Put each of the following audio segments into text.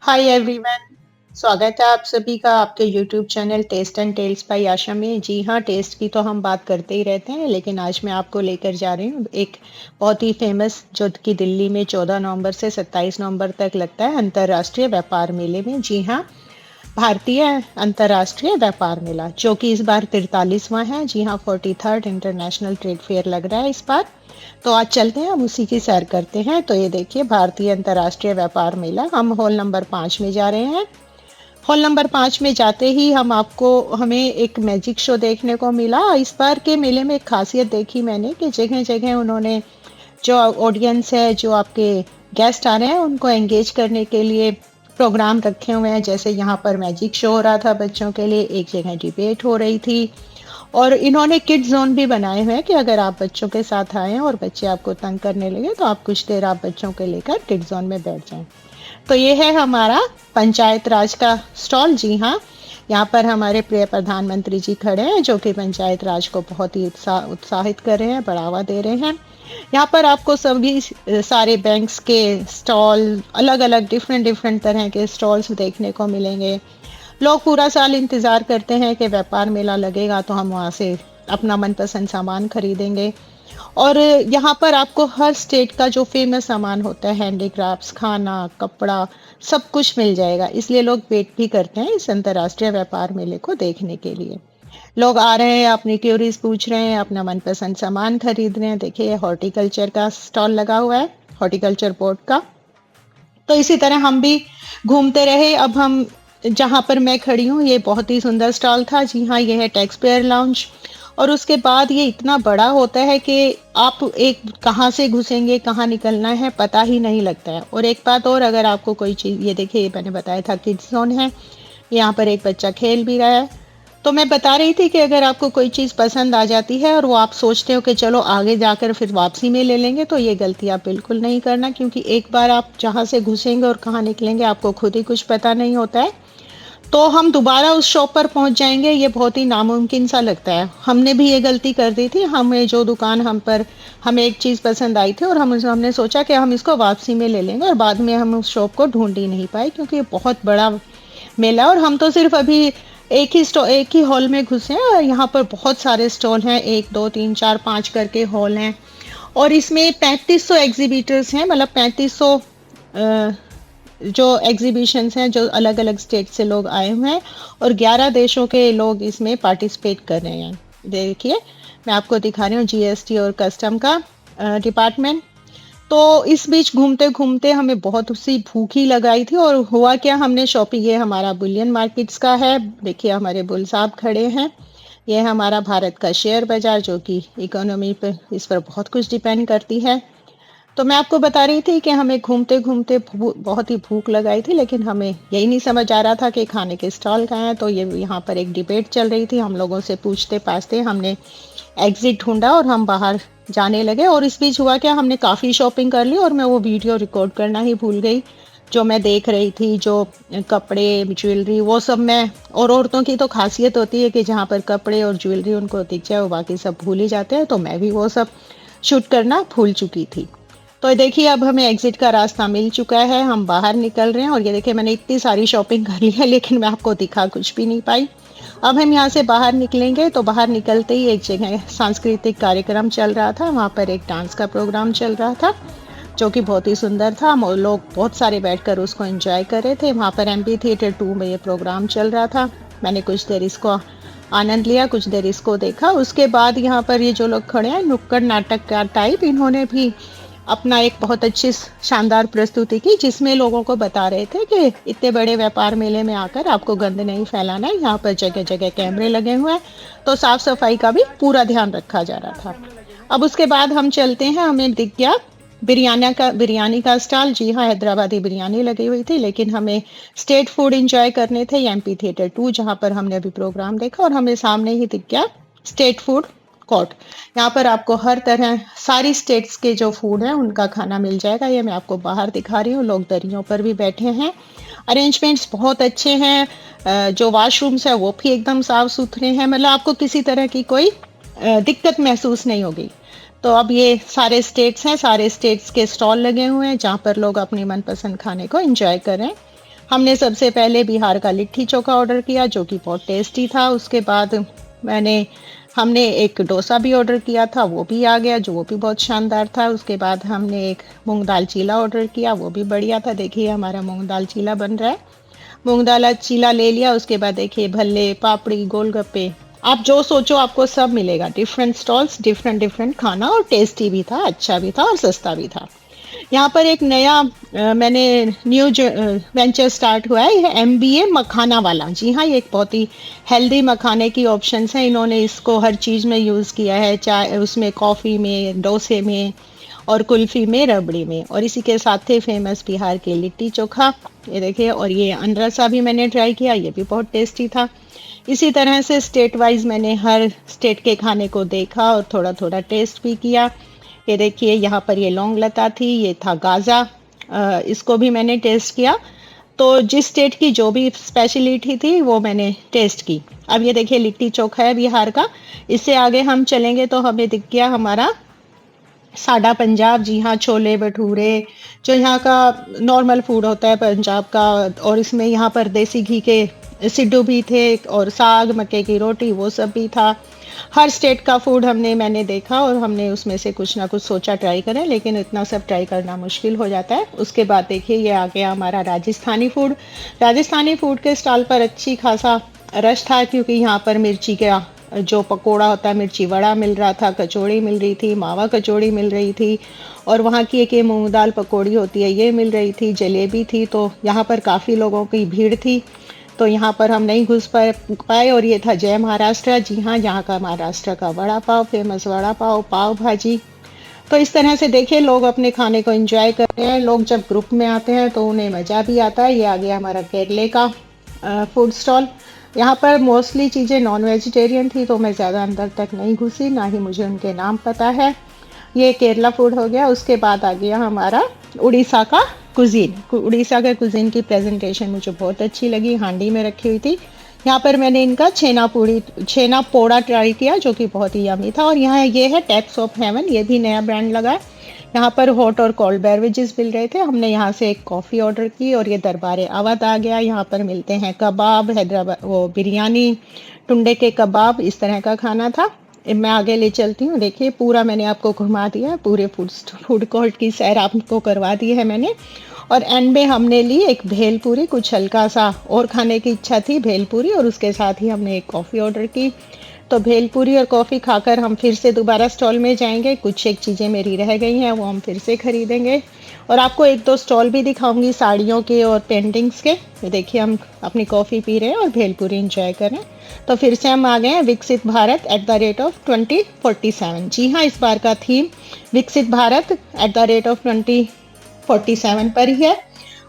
Hi everyone. स्वागत है आप सभी का आपके YouTube channel taste and tales by Asha में। जी हाँ, टेस्ट की तो हम बात करते ही रहते हैं, लेकिन आज मैं आपको लेकर जा रही हूँ एक बहुत ही फेमस, जो कि दिल्ली में 14 नवंबर से 27 नवंबर तक लगता है, अंतर्राष्ट्रीय व्यापार मेले में। जी हाँ, भारतीय अंतर्राष्ट्रीय व्यापार मेला, जो कि इस बार 43वां है। जी हाँ, 43rd इंटरनेशनल ट्रेड फेयर लग रहा है इस बार। तो आज चलते हैं, हम उसी की सैर करते हैं। तो ये देखिए, भारतीय अंतर्राष्ट्रीय व्यापार मेला, हम हॉल नंबर 5 में जा रहे हैं। हॉल नंबर 5 में जाते ही हमें एक मैजिक शो देखने को मिला। इस बार के मेले में एक खासियत देखी मैंने कि जगह जगह उन्होंने, जो ऑडियंस है, जो आपके गेस्ट आ रहे हैं, उनको एंगेज करने के लिए प्रोग्राम रखे हुए हैं। जैसे यहाँ पर मैजिक शो हो रहा था बच्चों के लिए, एक जगह डिबेट हो रही थी, और इन्होंने किड जोन भी बनाए हुए हैं कि अगर आप बच्चों के साथ आए और बच्चे आपको तंग करने लगे तो आप कुछ देर आप बच्चों को लेकर किड जोन में बैठ जाएं। तो ये है हमारा पंचायत राज का स्टॉल। जी हाँ, यहाँ पर हमारे प्रिय प्रधानमंत्री जी खड़े हैं, जो कि पंचायत राज को बहुत ही उत्साहित कर रहे हैं, बढ़ावा दे रहे हैं। यहाँ पर आपको सभी सारे बैंक्स के स्टॉल, अलग अलग डिफरेंट डिफरेंट तरह के स्टॉल्स देखने को मिलेंगे। लोग पूरा साल इंतज़ार करते हैं कि व्यापार मेला लगेगा तो हम वहाँ से अपना मनपसंद सामान खरीदेंगे। और यहाँ पर आपको हर स्टेट का जो फेमस सामान होता है, हैंडीक्राफ्ट्स, खाना, कपड़ा, सब कुछ मिल जाएगा। इसलिए लोग वेट भी करते हैं इस अंतर्राष्ट्रीय व्यापार मेले को देखने के लिए। लोग आ रहे हैं, अपनी क्यूरीज पूछ रहे हैं, अपना मनपसंद सामान खरीद रहे हैं। देखिए, हॉर्टिकल्चर का स्टॉल लगा हुआ है, हॉर्टिकल्चर बोर्ड का। तो इसी तरह हम भी घूमते रहे। अब हम जहाँ पर मैं खड़ी हूँ, ये बहुत ही सुंदर स्टॉल था। जी हाँ, ये है टैक्स पेयर लाउंज। और उसके बाद ये इतना बड़ा होता है कि आप एक कहाँ से घुसेंगे, कहाँ निकलना है, पता ही नहीं लगता है। और एक बात और, अगर आपको कोई चीज़, ये देखिए, ये मैंने बताया था किड्स जोन है, यहाँ पर एक बच्चा खेल भी रहा है। तो मैं बता रही थी कि अगर आपको कोई चीज़ पसंद आ जाती है और वो आप सोचते हो कि चलो आगे जाकर फिर वापसी में ले लेंगे, तो ये गलती आप बिल्कुल नहीं करना, क्योंकि एक बार आप जहाँ से घुसेंगे और कहाँ निकलेंगे आपको खुद ही कुछ पता नहीं होता है। तो हम दोबारा उस शॉप पर पहुंच जाएंगे, ये बहुत ही नामुमकिन सा लगता है। हमने भी ये गलती कर दी थी। हमें जो दुकान हम पर हमें एक चीज़ पसंद आई थी और हमने सोचा कि हम इसको वापसी में ले लेंगे, और बाद में हम उस शॉप को ढूंढ ही नहीं पाए, क्योंकि ये बहुत बड़ा मेला। और हम तो सिर्फ अभी एक ही हॉल में घुसे हैं, और यहाँ पर बहुत सारे स्टॉल हैं, 1 2 3 4 5 करके हॉल हैं। और इसमें 3500 एग्जीबिटर्स हैं, मतलब 3500 जो एग्जीबिशंस हैं, जो अलग अलग स्टेट से लोग आए हुए हैं, और 11 देशों के लोग इसमें पार्टिसिपेट कर रहे हैं। देखिए, मैं आपको दिखा रही हूँ जीएसटी और कस्टम का डिपार्टमेंट। तो इस बीच घूमते घूमते हमें बहुत सी भूख ही लगाई थी, और हुआ क्या, हमने शॉपिंग, ये हमारा बुलियन मार्केट्स का है। देखिए, हमारे बुल साहब खड़े हैं। ये है हमारा भारत का शेयर बाजार, जो कि इकोनॉमी पर, इस पर बहुत कुछ डिपेंड करती है। तो मैं आपको बता रही थी कि हमें घूमते घूमते बहुत ही भूख लगाई थी, लेकिन हमें यही नहीं समझ आ रहा था कि खाने के स्टॉल कहाँ हैं। तो ये यहाँ पर एक डिबेट चल रही थी, हम लोगों से पूछते पाछते हमने एग्जिट ढूंढा और हम बाहर जाने लगे। और इस बीच हुआ क्या, हमने काफ़ी शॉपिंग कर ली और मैं वो वीडियो रिकॉर्ड करना ही भूल गई, जो मैं देख रही थी, जो कपड़े, ज्वेलरी, वो सब मैं। और औरतों की तो खासियत होती है कि जहाँ पर कपड़े और ज्वेलरी उनको दिख जाए, वो बाकी सब भूल ही जाते हैं। तो मैं भी वो सब शूट करना भूल चुकी थी। तो देखिए, अब हमें एग्जिट का रास्ता मिल चुका है, हम बाहर निकल रहे हैं। और ये देखिए, मैंने इतनी सारी शॉपिंग कर ली है, लेकिन मैं आपको दिखा कुछ भी नहीं पाई। अब हम यहाँ से बाहर निकलेंगे, तो बाहर निकलते ही एक जगह सांस्कृतिक कार्यक्रम चल रहा था, वहाँ पर एक डांस का प्रोग्राम चल रहा था, जो कि बहुत ही सुंदर था। हम लोग बहुत सारे बैठकर उसको एंजॉय कर रहे थे। वहाँ पर एमपी थिएटर 2 में ये प्रोग्राम चल रहा था। मैंने कुछ देर इसको आनंद लिया, कुछ देर इसको देखा। उसके बाद यहाँ पर ये जो लोग खड़े हैं, नुक्कड़ नाटक का टाइप, इन्होंने भी अपना एक बहुत अच्छी शानदार प्रस्तुति की, जिसमें लोगों को बता रहे थे कि इतने बड़े व्यापार मेले में आकर आपको गंद नहीं फैलाना है। यहाँ पर जगह जगह कैमरे लगे हुए हैं, तो साफ सफाई का भी पूरा ध्यान रखा जा रहा था। अब उसके बाद हम चलते हैं, हमें दिख गया बिरयानी का स्टॉल। जी हाँ, हैदराबादी बिरयानी लगी हुई थी, लेकिन हमें स्टेट फूड इंजॉय करने थे, एमपी थिएटर 2 जहाँ पर हमने अभी प्रोग्राम देखा। और हमें सामने ही दिख गया स्टेट फूड कोर्ट। यहाँ पर आपको हर तरह, सारी स्टेट्स के जो फूड है उनका खाना मिल जाएगा। ये मैं आपको बाहर दिखा रही हूँ, लोग दरियों पर भी बैठे हैं। अरेंजमेंट्स बहुत अच्छे हैं, जो वॉशरूम्स है वो भी एकदम साफ सुथरे हैं, मतलब आपको किसी तरह की कोई दिक्कत महसूस नहीं होगी। तो अब ये सारे स्टेट्स हैं, सारे स्टेट्स के स्टॉल लगे हुए हैं, जहाँ पर लोग अपनी मनपसंद खाने को एंजॉय करें। हमने सबसे पहले बिहार का लिट्टी चोखा ऑर्डर किया जो कि बहुत टेस्टी था। उसके बाद मैंने हमने एक डोसा भी ऑर्डर किया था, वो भी आ गया, जो वो भी बहुत शानदार था। उसके बाद हमने एक मूंग दाल चीला ऑर्डर किया, वो भी बढ़िया था। देखिए हमारा मूंग दाल चीला बन रहा है। मूंग दाल चीला ले लिया। उसके बाद देखिए भल्ले, पापड़ी, गोलगप्पे, आप जो सोचो आपको सब मिलेगा। डिफरेंट स्टॉल्स, डिफरेंट डिफरेंट खाना, और टेस्टी भी था, अच्छा भी था और सस्ता भी था। यहाँ पर एक नया मैंने न्यू वेंचर स्टार्ट हुआ है, यह MBA मखाना वाला। जी हाँ, ये एक बहुत ही हेल्दी मखाने की ऑप्शंस है। इन्होंने इसको हर चीज़ में यूज़ किया है, चाहे उसमें कॉफ़ी में, डोसे में, और कुल्फी में, रबड़ी में। और इसी के साथ थे फेमस बिहार के लिट्टी चोखा, ये देखिए। और ये अनरसा भी मैंने ट्राई किया, ये भी बहुत टेस्टी था। इसी तरह से स्टेट वाइज मैंने हर स्टेट के खाने को देखा और थोड़ा थोड़ा टेस्ट भी किया। ये देखिए यहाँ पर ये लौंग लता थी, ये था गाजा, इसको भी मैंने टेस्ट किया। तो जिस स्टेट की जो भी स्पेशलिटी थी वो मैंने टेस्ट की। अब ये देखिए लिट्टी चोखा है बिहार का। इससे आगे हम चलेंगे तो हमें दिख गया हमारा साडा पंजाब। जी हाँ, छोले भटूरे, जो यहाँ का नॉर्मल फूड होता है पंजाब का। और इसमें यहाँ पर देसी घी के सिड्डू भी थे, और साग, मक्के की रोटी, वो सब भी था। हर स्टेट का फूड मैंने देखा, और हमने उसमें से कुछ ना कुछ सोचा ट्राई करें, लेकिन इतना सब ट्राई करना मुश्किल हो जाता है। उसके बाद देखिए ये आ गया हमारा राजस्थानी फूड। राजस्थानी फूड के स्टॉल पर अच्छी खासा रश था, क्योंकि यहाँ पर मिर्ची का जो पकोड़ा होता है, मिर्ची वड़ा मिल रहा था, कचौड़ी मिल रही थी, मावा कचौड़ी मिल रही थी, और वहाँ की एक ये मूंग दाल पकौड़ी होती है, ये मिल रही थी, जलेबी थी। तो यहाँ पर काफ़ी लोगों की भीड़ थी, तो यहाँ पर हम नहीं घुस पाए। और ये था जय महाराष्ट्र। जी हाँ, यहाँ का महाराष्ट्र का वड़ा पाव, फेमस वड़ा पाव, पाव भाजी। तो इस तरह से देखिए लोग अपने खाने को एंजॉय कर रहे हैं। लोग जब ग्रुप में आते हैं तो उन्हें मज़ा भी आता है। ये आ गया हमारा केरले का फूड स्टॉल। यहाँ पर मोस्टली चीज़ें नॉन वेजिटेरियन थी, तो मैं ज़्यादा अंदर तक नहीं घुसी, ना ही मुझे उनके नाम पता है। ये केरला फूड हो गया। उसके बाद आ गया हमारा उड़ीसा का कुजीन। उड़ीसा के कुजीन की प्रेजेंटेशन मुझे बहुत अच्छी लगी, हांडी में रखी हुई थी। यहाँ पर मैंने इनका छेना पोड़ा ट्राई किया, जो कि बहुत ही यमी था। और यहाँ ये है टैप्स ऑफ हेवन, ये भी नया ब्रांड लगा है। यहाँ पर हॉट और कोल्ड बेवरेजेस मिल रहे थे। हमने यहाँ से एक कॉफ़ी ऑर्डर की। और ये दरबार अवध आ गया। यहाँ पर मिलते हैं कबाब, हैदराबाद वो बिरयानी, टुंडे के कबाब, इस तरह का खाना था। मैं आगे ले चलती हूँ। देखिए पूरा मैंने आपको घुमा दिया है, पूरे फूड कोर्ट की सैर आपको करवा दी है मैंने। और एंड में हमने ली एक भेलपूरी, कुछ हल्का सा और खाने की इच्छा थी, भेलपूरी, और उसके साथ ही हमने एक कॉफ़ी ऑर्डर की। तो भेलपूरी और कॉफ़ी खाकर हम फिर से दोबारा स्टॉल में जाएंगे। कुछ एक चीज़ें मेरी रह गई हैं, वो हम फिर से खरीदेंगे। और आपको एक दो स्टॉल भी दिखाऊंगी साड़ियों के और पेंटिंग्स के। ये देखिए हम अपनी कॉफ़ी पी रहे हैं और भेलपूरी इंजॉय कर रहे हैं। तो फिर से हम आ गए हैं विकसित भारत @2047। जी हाँ, इस बार का थीम विकसित भारत @2047 पर ही है।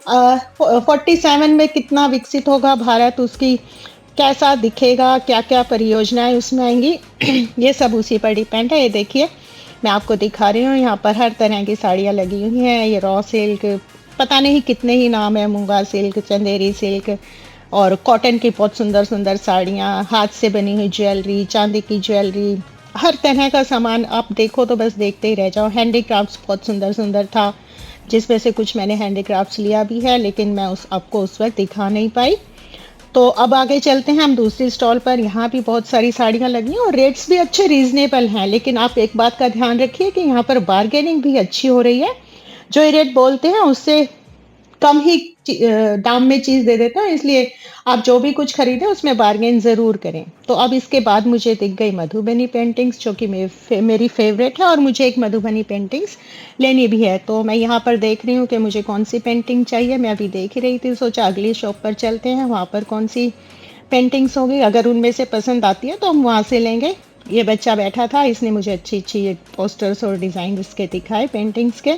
47 में कितना विकसित होगा भारत, उसकी कैसा दिखेगा, क्या क्या परियोजनाएं उसमें आएंगी, ये सब उसी पर डिपेंड है। ये देखिए मैं आपको दिखा रही हूँ, यहाँ पर हर तरह की साड़ियाँ लगी हुई हैं। ये रॉ सिल्क, पता नहीं कितने ही नाम है, मूंगा सिल्क, चंदेरी सिल्क, और कॉटन की बहुत सुंदर सुंदर साड़ियाँ, हाथ से बनी हुई ज्वेलरी, चांदी की ज्वेलरी, हर तरह का सामान आप देखो तो बस देखते ही रह जाओ। हैंडीक्राफ्ट्स बहुत सुंदर सुंदर था, जिसमें से कुछ मैंने हैंडीक्राफ्ट्स लिया भी है, लेकिन मैं आपको उस वक्त दिखा नहीं पाई। तो अब आगे चलते हैं हम दूसरी स्टॉल पर। यहाँ भी बहुत सारी साड़ियाँ लगी हैं और रेट्स भी अच्छे रीजनेबल हैं। लेकिन आप एक बात का ध्यान रखिए कि यहाँ पर बार्गेनिंग भी अच्छी हो रही है। जो ये रेट बोलते हैं उससे कम ही दाम में चीज़ दे देते हैं, इसलिए आप जो भी कुछ खरीदें उसमें बार्गेन ज़रूर करें। तो अब इसके बाद मुझे दिख गई मधुबनी पेंटिंग्स, जो कि मेरी फेवरेट है, और मुझे एक मधुबनी पेंटिंग्स लेनी भी है। तो मैं यहाँ पर देख रही हूँ कि मुझे कौन सी पेंटिंग चाहिए। मैं अभी देख ही रही थी, सोचा अगली शॉप पर चलते हैं, वहाँ पर कौन सी पेंटिंग्स होगी, अगर उनमें से पसंद आती है तो हम वहाँ से लेंगे। ये बच्चा बैठा था, इसने मुझे अच्छी अच्छी पोस्टर्स और डिज़ाइन इसके दिखाए पेंटिंग्स के।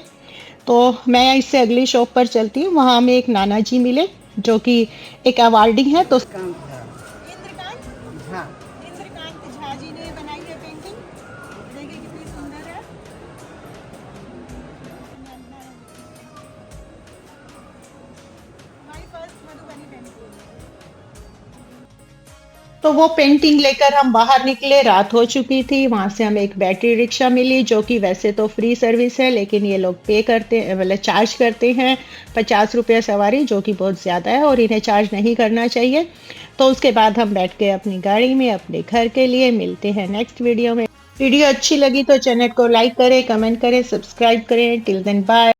तो मैं इससे अगली शॉप पर चलती हूँ। वहाँ हमें एक नाना जी मिले, जो कि एक अवार्डी हैं। तो इंद्रकांत झा, इंद्रकांत झा जी ने बनाई है पेंटिंग। देखिए कितनी सुंदर है। हमारी फर्स्ट मधुबनी पेंटिंग। तो वो पेंटिंग लेकर हम बाहर निकले, रात हो चुकी थी। वहाँ से हमें एक बैटरी रिक्शा मिली जो कि वैसे तो फ्री सर्विस है, लेकिन ये लोग पे करते मतलब चार्ज करते हैं ₹50 सवारी, जो कि बहुत ज़्यादा है और इन्हें चार्ज नहीं करना चाहिए। तो उसके बाद हम बैठ गए अपनी गाड़ी में अपने घर के लिए। मिलते हैं नेक्स्ट वीडियो में। वीडियो अच्छी लगी तो चैनल को लाइक करें, कमेंट करें, सब्सक्राइब करें। Till then bye.